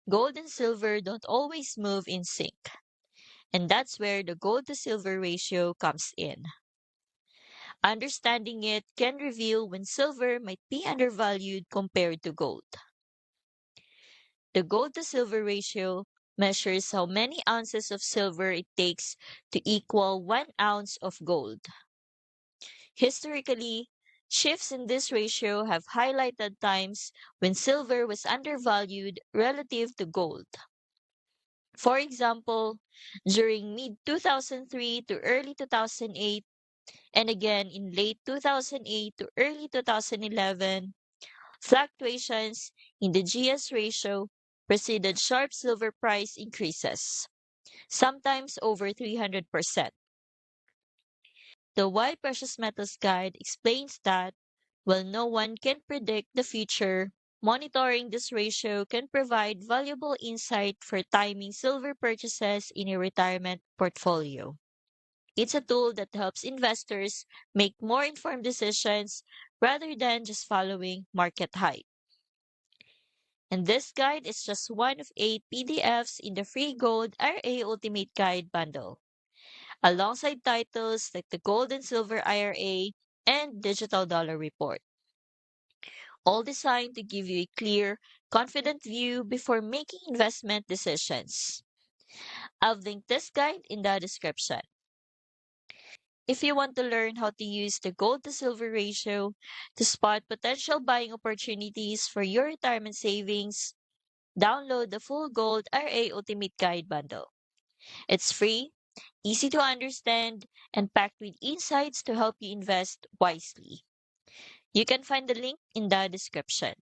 Gold and silver don't always move in sync, and that's where the gold to silver ratio comes in. Understanding it can reveal when silver might be undervalued compared to gold. The gold to silver ratio measures how many ounces of silver it takes to equal 1 ounce of gold. Historically, shifts in this ratio have highlighted times when silver was undervalued relative to gold. For example, during mid 2003 to early 2008, and again in late 2008 to early 2011, fluctuations in the GS ratio preceded sharp silver price increases, sometimes over 300%. The Why Precious Metals Guide explains that while no one can predict the future, monitoring this ratio can provide valuable insight for timing silver purchases in a retirement portfolio. It's a tool that helps investors make more informed decisions rather than just following market hype. And this guide is just one of 8 PDFs in the free Gold IRA Ultimate Guide bundle, alongside titles like the Gold and Silver IRA and Digital Dollar Report, all designed to give you a clear, confident view before making investment decisions. I've linked this guide in the description. If you want to learn how to use the gold to silver ratio to spot potential buying opportunities for your retirement savings, download the full Gold IRA Ultimate Guide bundle. It's free, easy to understand, and packed with insights to help you invest wisely. You can find the link in the description.